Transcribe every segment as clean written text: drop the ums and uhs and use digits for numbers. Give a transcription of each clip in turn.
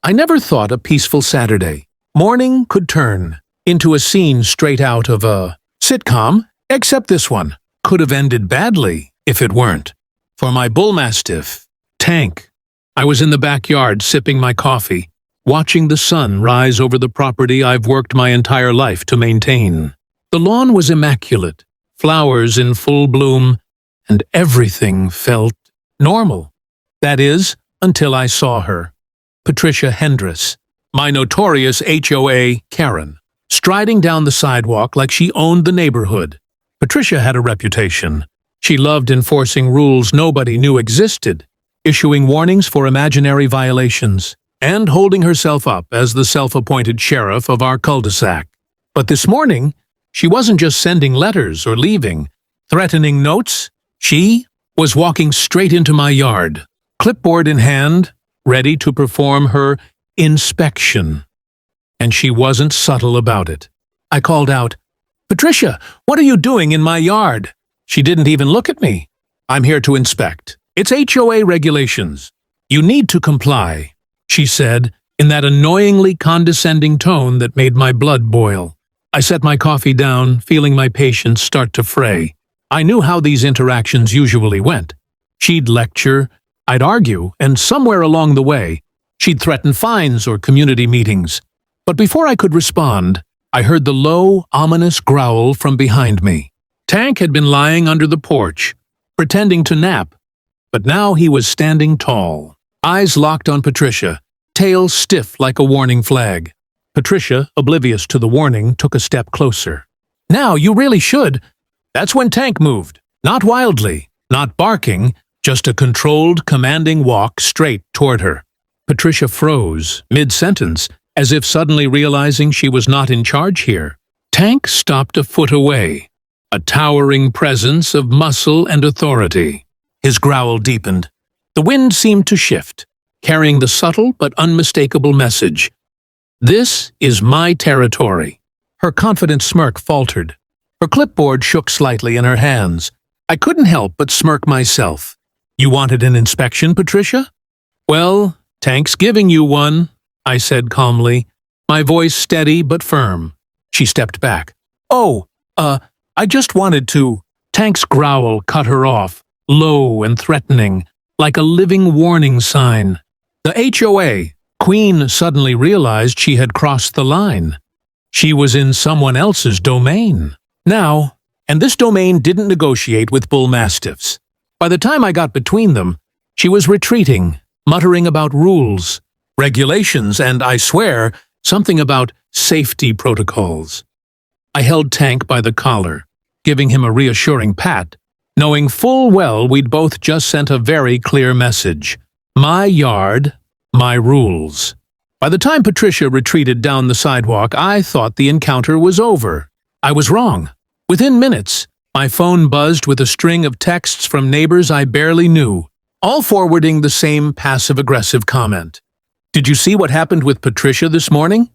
I never thought a peaceful Saturday morning could turn into a scene straight out of a sitcom, except this one could have ended badly if it weren't for my bull mastiff, Tank. I was in the backyard sipping my coffee, watching the sun rise over the property I've worked my entire life to maintain. The lawn was immaculate, flowers in full bloom, and everything felt normal. That is, until I saw her. Patricia Hendress, my notorious HOA Karen, striding down the sidewalk like she owned the neighborhood. Patricia had a reputation. She loved enforcing rules nobody knew existed, issuing warnings for imaginary violations, and holding herself up as the self-appointed sheriff of our cul-de-sac. But this morning, she wasn't just sending letters or leaving, threatening notes. She was walking straight into my yard, clipboard in hand, ready to perform her inspection. And she wasn't subtle about it. I called out, "Patricia, what are you doing in my yard?" She didn't even look at me. "I'm here to inspect. It's HOA regulations. You need to comply," she said, in that annoyingly condescending tone that made my blood boil. I set my coffee down, feeling my patience start to fray. I knew how these interactions usually went. She'd lecture, I'd argue, and somewhere along the way, she'd threaten fines or community meetings. But before I could respond, I heard the low, ominous growl from behind me. Tank had been lying under the porch, pretending to nap, but now he was standing tall, eyes locked on Patricia, tail stiff like a warning flag. Patricia, oblivious to the warning, took a step closer. "Now, you really should." That's when Tank moved, not wildly, not barking, just a controlled, commanding walk straight toward her. Patricia froze, mid-sentence, as if suddenly realizing she was not in charge here. Tank stopped a foot away, a towering presence of muscle and authority. His growl deepened. The wind seemed to shift, carrying the subtle but unmistakable message. "This is my territory." Her confident smirk faltered. Her clipboard shook slightly in her hands. I couldn't help but smirk myself. "You wanted an inspection, Patricia?" "Well, Tank's giving you one," I said calmly, my voice steady but firm. She stepped back. I just wanted to." Tank's growl cut her off, low and threatening, like a living warning sign. The HOA Queen suddenly realized she had crossed the line. She was in someone else's domain now, and this domain didn't negotiate with bull mastiffs. By the time I got between them, she was retreating, muttering about rules, regulations, and, I swear, something about safety protocols. I held Tank by the collar, giving him a reassuring pat, knowing full well we'd both just sent a very clear message. My yard, my rules. By the time Patricia retreated down the sidewalk, I thought the encounter was over. I was wrong. Within minutes, my phone buzzed with a string of texts from neighbors I barely knew, all forwarding the same passive-aggressive comment. "Did you see what happened with Patricia this morning?"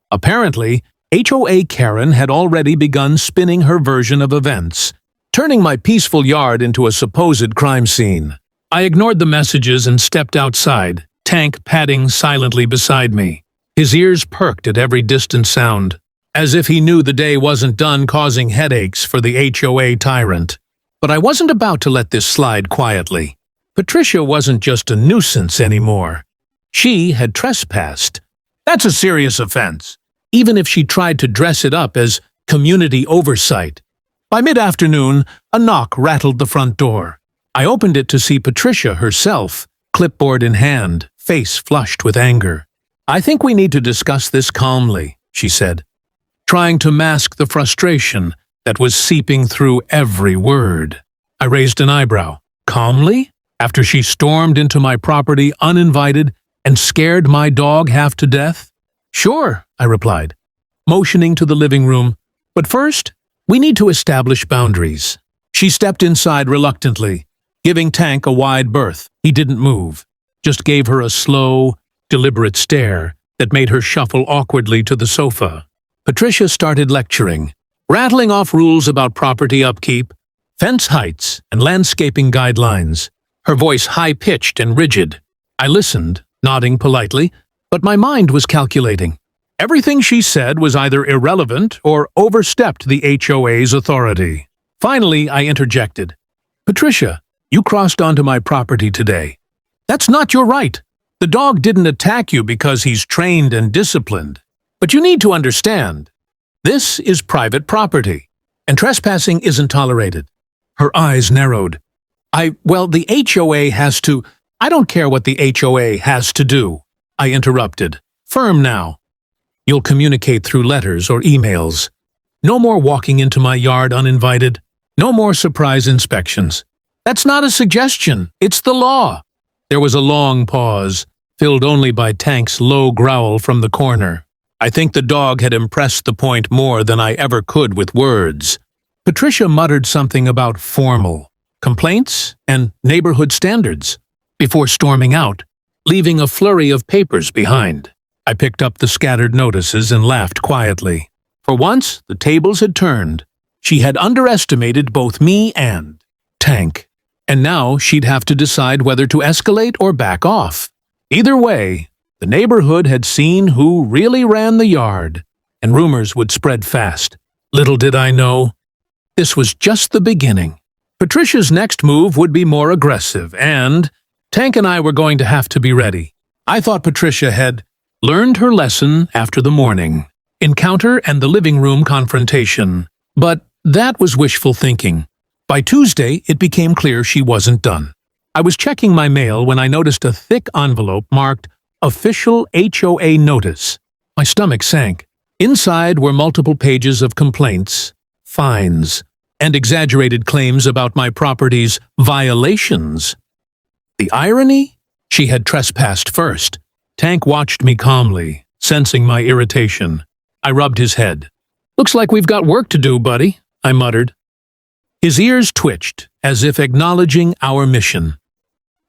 Apparently, HOA Karen had already begun spinning her version of events, turning my peaceful yard into a supposed crime scene. I ignored the messages and stepped outside, Tank padding silently beside me. His ears perked at every distant sound, as if he knew the day wasn't done causing headaches for the HOA tyrant. But I wasn't about to let this slide quietly. Patricia wasn't just a nuisance anymore. She had trespassed. That's a serious offense, even if she tried to dress it up as community oversight. By mid-afternoon, a knock rattled the front door. I opened it to see Patricia herself, clipboard in hand, face flushed with anger. "I think we need to discuss this calmly," she said, trying to mask the frustration that was seeping through every word. I raised an eyebrow. Calmly? After she stormed into my property uninvited and scared my dog half to death? "Sure," I replied, motioning to the living room. "But first, we need to establish boundaries." She stepped inside reluctantly, giving Tank a wide berth. He didn't move, just gave her a slow, deliberate stare that made her shuffle awkwardly to the sofa. Patricia started lecturing, rattling off rules about property upkeep, fence heights, and landscaping guidelines, her voice high-pitched and rigid. I listened, nodding politely, but my mind was calculating. Everything she said was either irrelevant or overstepped the HOA's authority. Finally, I interjected. "Patricia, you crossed onto my property today. That's not your right. The dog didn't attack you because he's trained and disciplined. But you need to understand, this is private property, and trespassing isn't tolerated." Her eyes narrowed. The HOA has to— "I don't care what the HOA has to do," I interrupted. "Firm now. You'll communicate through letters or emails. No more walking into my yard uninvited. No more surprise inspections." "That's not a suggestion. It's the law." There was a long pause, filled only by Tank's low growl from the corner. I think the dog had impressed the point more than I ever could with words. Patricia muttered something about formal complaints and neighborhood standards before storming out, leaving a flurry of papers behind. I picked up the scattered notices and laughed quietly. For once, the tables had turned. She had underestimated both me and Tank, and now she'd have to decide whether to escalate or back off. Either way, the neighborhood had seen who really ran the yard, and rumors would spread fast. Little did I know, this was just the beginning. Patricia's next move would be more aggressive, and Tank and I were going to have to be ready. I thought Patricia had learned her lesson after the morning encounter and the living room confrontation, but that was wishful thinking. By Tuesday, it became clear she wasn't done. I was checking my mail when I noticed a thick envelope marked Official HOA Notice. My stomach sank. Inside were multiple pages of complaints, fines, and exaggerated claims about my property's violations. The irony? She had trespassed first. Tank watched me calmly, sensing my irritation. I rubbed his head. "Looks like we've got work to do, buddy," I muttered. His ears twitched, as if acknowledging our mission.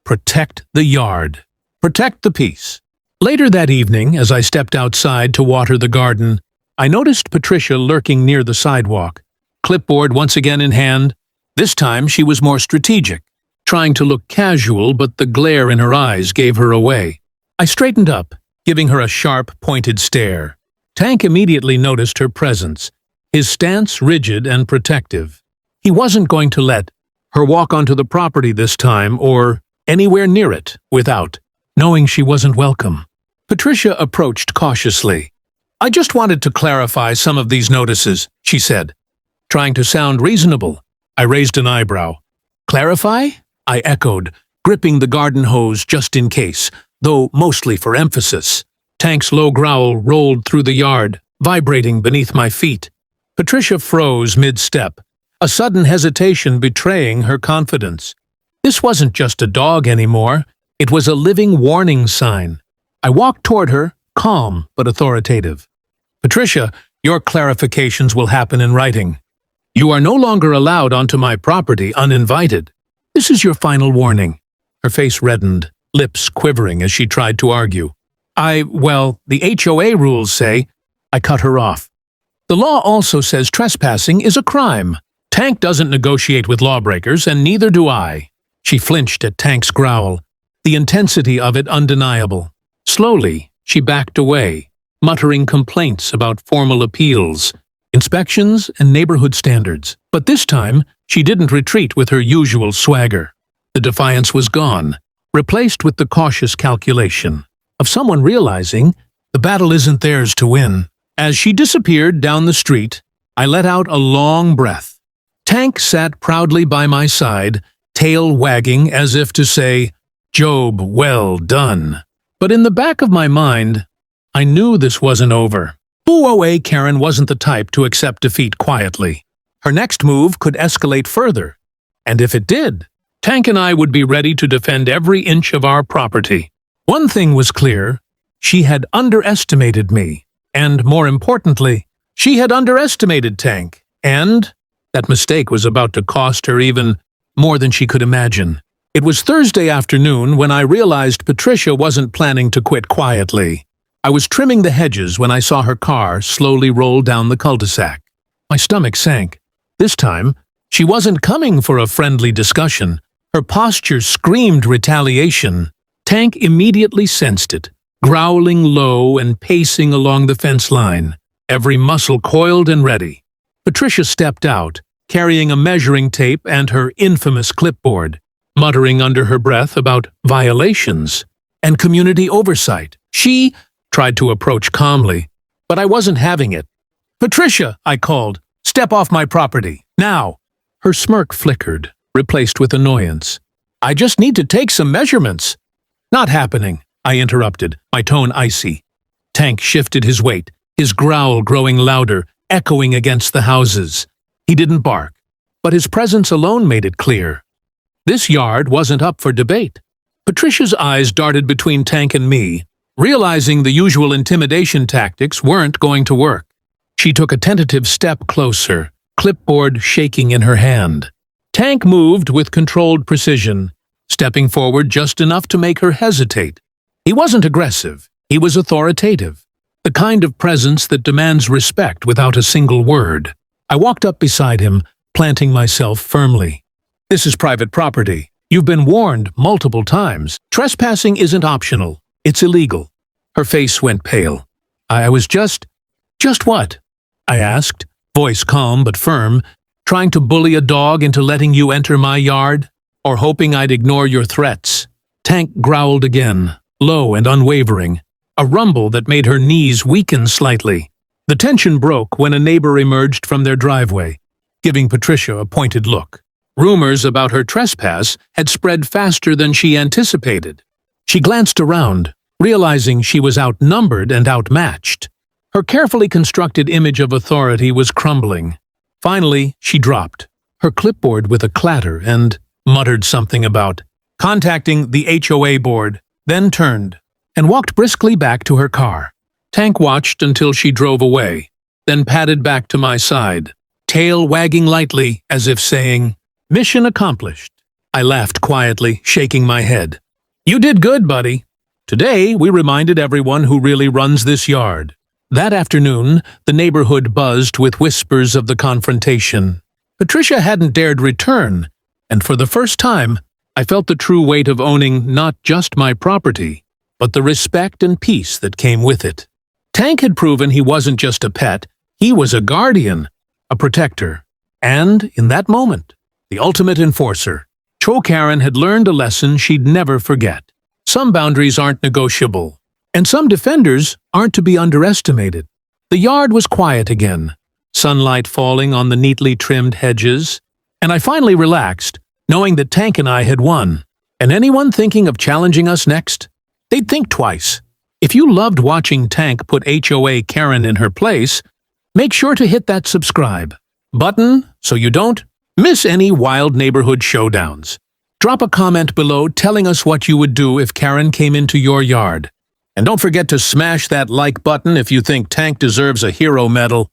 Protect the yard. Protect the peace. Later that evening, as I stepped outside to water the garden, I noticed Patricia lurking near the sidewalk, clipboard once again in hand. This time she was more strategic, trying to look casual, but the glare in her eyes gave her away. I straightened up, giving her a sharp, pointed stare. Tank immediately noticed her presence, his stance rigid and protective. He wasn't going to let her walk onto the property this time or anywhere near it without knowing she wasn't welcome. Patricia approached cautiously. "I just wanted to clarify some of these notices," she said, trying to sound reasonable. I raised an eyebrow. "Clarify?" I echoed, gripping the garden hose just in case, though mostly for emphasis. Tank's low growl rolled through the yard, vibrating beneath my feet. Patricia froze mid-step, a sudden hesitation betraying her confidence. This wasn't just a dog anymore. It was a living warning sign. I walked toward her, calm but authoritative. "Patricia, your clarifications will happen in writing. You are no longer allowed onto my property uninvited. This is your final warning." Her face reddened, lips quivering as she tried to argue. The HOA rules say— I cut her off. "The law also says trespassing is a crime. Tank doesn't negotiate with lawbreakers, and neither do I." She flinched at Tank's growl, the intensity of it undeniable. Slowly, she backed away, muttering complaints about formal appeals, inspections, and neighborhood standards. But this time, she didn't retreat with her usual swagger. The defiance was gone, replaced with the cautious calculation of someone realizing the battle isn't theirs to win. As she disappeared down the street, I let out a long breath. Tank sat proudly by my side, tail wagging as if to say, "Job, well done." But in the back of my mind, I knew this wasn't over. HOA Karen wasn't the type to accept defeat quietly. Her next move could escalate further, and if it did, Tank and I would be ready to defend every inch of our property. One thing was clear: she had underestimated me, and more importantly, she had underestimated Tank, and that mistake was about to cost her even more than she could imagine. It was Thursday afternoon when I realized Patricia wasn't planning to quit quietly. I was trimming the hedges when I saw her car slowly roll down the cul-de-sac. My stomach sank. This time, she wasn't coming for a friendly discussion. Her posture screamed retaliation. Tank immediately sensed it, growling low and pacing along the fence line, every muscle coiled and ready. Patricia stepped out, carrying a measuring tape and her infamous clipboard, muttering under her breath about violations and community oversight. She tried to approach calmly, but I wasn't having it. "Patricia," I called, "step off my property, now." Her smirk flickered, replaced with annoyance. "I just need to take some measurements." "Not happening," I interrupted, my tone icy. Tank shifted his weight, his growl growing louder, echoing against the houses. He didn't bark, but his presence alone made it clear. This yard wasn't up for debate. Patricia's eyes darted between Tank and me, realizing the usual intimidation tactics weren't going to work. She took a tentative step closer, clipboard shaking in her hand. Tank moved with controlled precision, stepping forward just enough to make her hesitate. He wasn't aggressive, he was authoritative, the kind of presence that demands respect without a single word. I walked up beside him, planting myself firmly. "This is private property. You've been warned multiple times. Trespassing isn't optional. It's illegal." Her face went pale. "I was just what?" I asked, voice calm but firm. "Trying to bully a dog into letting you enter my yard? Or hoping I'd ignore your threats?" Tank growled again, low and unwavering, a rumble that made her knees weaken slightly. The tension broke when a neighbor emerged from their driveway, giving Patricia a pointed look. Rumors about her trespass had spread faster than she anticipated. She glanced around, realizing she was outnumbered and outmatched. Her carefully constructed image of authority was crumbling. Finally, she dropped, her clipboard with a clatter, and muttered something about contacting the HOA board, then turned and walked briskly back to her car. Tank watched until she drove away, then padded back to my side, tail wagging lightly as if saying, "Mission accomplished." I laughed quietly, shaking my head. "You did good, buddy." Today, we reminded everyone who really runs this yard. That afternoon, the neighborhood buzzed with whispers of the confrontation. Patricia hadn't dared return, and for the first time, I felt the true weight of owning not just my property, but the respect and peace that came with it. Tank had proven he wasn't just a pet, he was a guardian, a protector, and, in that moment, the ultimate enforcer. Karen had learned a lesson she'd never forget. Some boundaries aren't negotiable, and some defenders aren't to be underestimated. The yard was quiet again, sunlight falling on the neatly trimmed hedges, and I finally relaxed, knowing that Tank and I had won. And anyone thinking of challenging us next, they'd think twice. If you loved watching Tank put HOA Karen in her place, make sure to hit that subscribe button so you don't miss any wild neighborhood showdowns. Drop a comment below telling us what you would do if Karen came into your yard. And don't forget to smash that like button if you think Tank deserves a hero medal.